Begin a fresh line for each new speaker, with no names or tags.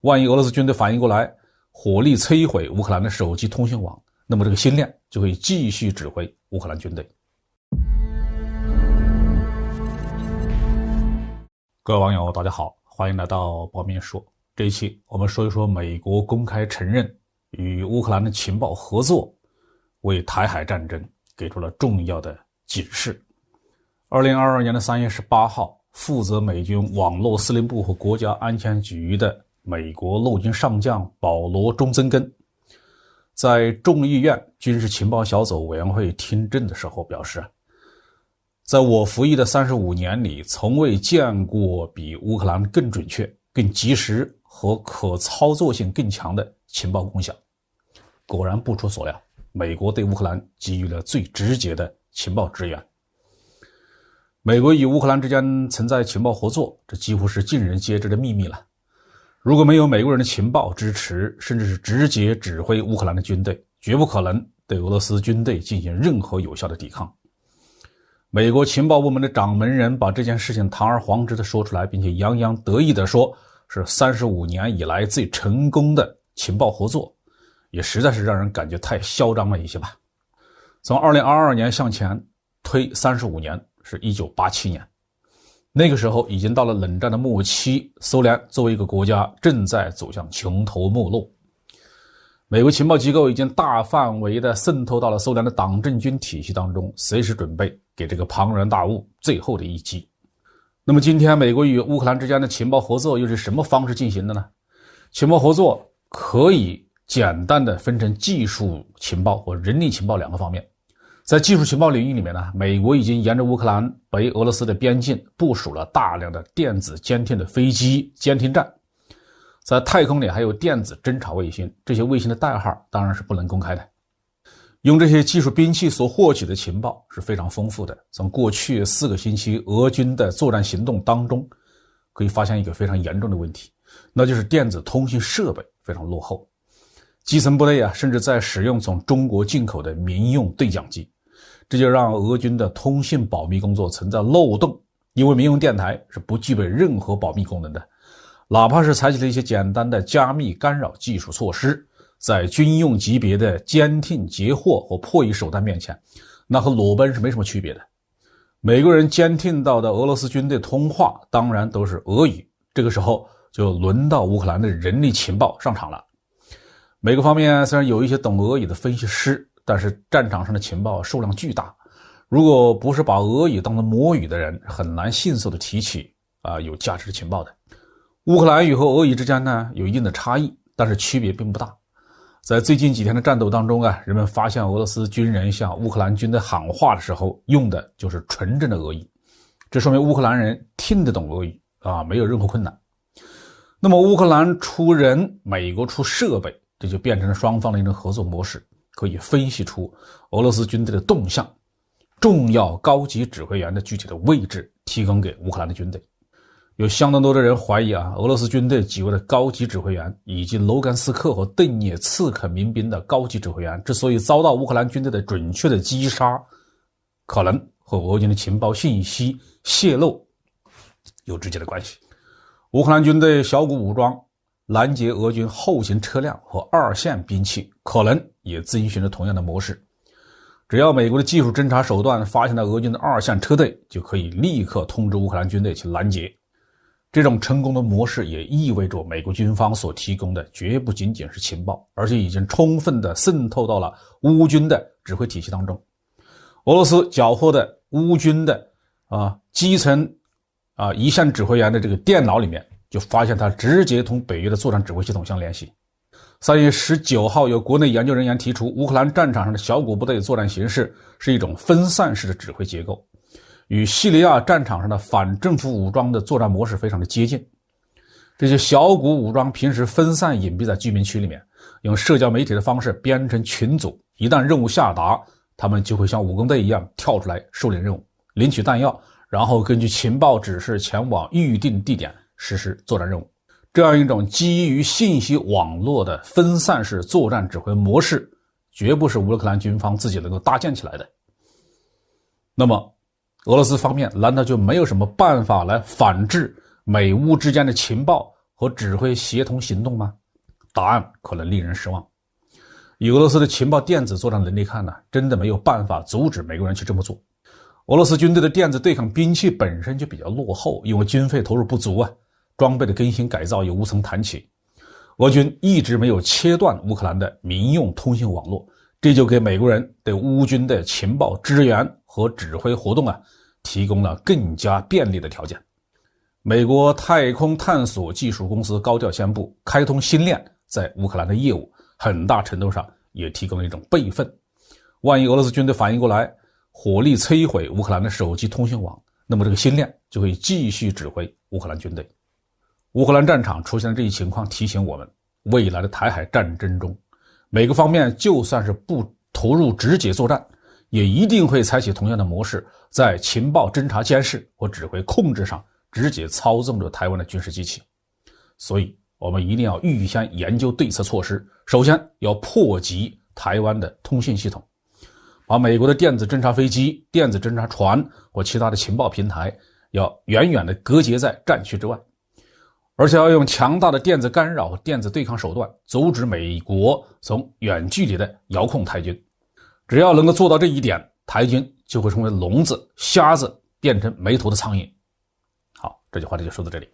万一俄罗斯军队反应过来，火力摧毁乌克兰的手机通讯网，那么这个星链就会继续指挥乌克兰军队。各位网友大家好，欢迎来到包面说。这一期我们说一说美国公开承认与乌克兰的情报合作，为台海战争给出了重要的警示。2022年3月18号，负责美军网络司令部和国家安全局的美国陆军上将保罗·钟曾根在众议院军事情报小组委员会听证的时候表示，在我服役的35年里，从未见过比乌克兰更准确、更及时和可操作性更强的情报共享。果然不出所料，美国对乌克兰给予了最直接的情报支援。美国与乌克兰之间存在情报合作，这几乎是尽人皆知的秘密了。如果没有美国人的情报支持，甚至是直接指挥乌克兰的军队，绝不可能对俄罗斯军队进行任何有效的抵抗。美国情报部门的掌门人把这件事情堂而皇之地说出来，并且洋洋得意地说是35年以来最成功的情报合作，也实在是让人感觉太嚣张了一些吧。从2022年向前推35年，是1987年，那个时候已经到了冷战的末期，苏联作为一个国家正在走向穷途末路。美国情报机构已经大范围的渗透到了苏联的党政军体系当中，随时准备给这个庞然大物最后的一击。那么今天美国与乌克兰之间的情报合作又是什么方式进行的呢？情报合作可以简单的分成技术情报和人力情报两个方面。在技术情报领域里面呢，美国已经沿着乌克兰北俄罗斯的边境部署了大量的电子监听的飞机监听站，在太空里还有电子侦察卫星，这些卫星的代号当然是不能公开的。用这些技术兵器所获取的情报是非常丰富的。从过去4个星期俄军的作战行动当中，可以发现一个非常严重的问题，那就是电子通信设备非常落后。基层部队甚至在使用从中国进口的民用对讲机，这就让俄军的通信保密工作存在漏洞，因为民用电台是不具备任何保密功能的，哪怕是采取了一些简单的加密干扰技术措施，在军用级别的监听截获和破译手段面前，那和裸奔是没什么区别的。美国人监听到的俄罗斯军队通话当然都是俄语，这个时候就轮到乌克兰的人力情报上场了。美国方面虽然有一些懂俄语的分析师，但是战场上的情报数量巨大，如果不是把俄语当成母语的人，很难迅速的提起有价值的情报的。乌克兰语和俄语之间呢有一定的差异，但是区别并不大。在最近几天的战斗当中人们发现俄罗斯军人向乌克兰军队喊话的时候用的就是纯正的俄语，这说明乌克兰人听得懂俄语没有任何困难。那么乌克兰出人，美国出设备，这就变成了双方的一种合作模式，可以分析出俄罗斯军队的动向，重要高级指挥员的具体的位置提供给乌克兰的军队。有相当多的人怀疑俄罗斯军队几位的高级指挥员以及卢甘斯克和顿涅茨克民兵的高级指挥员之所以遭到乌克兰军队的准确的击杀，可能和俄军的情报信息泄露有直接的关系。乌克兰军队小股武装拦截俄军后勤车辆和二线兵器，可能也遵循着同样的模式。只要美国的技术侦察手段发现了俄军的二线车队，就可以立刻通知乌克兰军队去拦截。这种成功的模式也意味着美国军方所提供的绝不仅仅是情报，而且已经充分的渗透到了乌军的指挥体系当中。俄罗斯缴获的乌军的基层一线指挥员的这个电脑里面，就发现他直接同北约的作战指挥系统相联系。3月19号，有国内研究人员提出，乌克兰战场上的小股部队作战形式是一种分散式的指挥结构，与叙利亚战场上的反政府武装的作战模式非常的接近。这些小股武装平时分散隐蔽在居民区里面，用社交媒体的方式编成群组，一旦任务下达，他们就会像武工队一样跳出来受领任务，领取弹药，然后根据情报指示前往预定地点实施作战任务。这样一种基于信息网络的分散式作战指挥模式，绝不是乌克兰军方自己能够搭建起来的。那么俄罗斯方面难道就没有什么办法来反制美乌之间的情报和指挥协同行动吗？答案可能令人失望。以俄罗斯的情报电子作战能力看呢，真的没有办法阻止美国人去这么做。俄罗斯军队的电子对抗兵器本身就比较落后，因为经费投入不足啊，装备的更新改造也无从谈起。俄军一直没有切断乌克兰的民用通信网络，这就给美国人对乌军的情报支援和指挥活动提供了更加便利的条件。美国太空探索技术公司高调宣布开通星链在乌克兰的业务，很大程度上也提供了一种备份。万一俄罗斯军队反应过来，火力摧毁乌克兰的手机通讯网，那么这个星链就会继续指挥乌克兰军队。乌克兰战场出现的这一情况提醒我们，未来的台海战争中，每个方面就算是不投入直接作战，也一定会采取同样的模式，在情报侦察监视和指挥控制上直接操纵着台湾的军事机器。所以我们一定要预先研究对策措施，首先要破击台湾的通信系统，把美国的电子侦察飞机、电子侦察船或其他的情报平台要远远地隔绝在战区之外，而且要用强大的电子干扰和电子对抗手段阻止美国从远距离的遥控台军。只要能够做到这一点，台军就会成为聋子、瞎子，变成没头的苍蝇。好，这句话题就说到这里。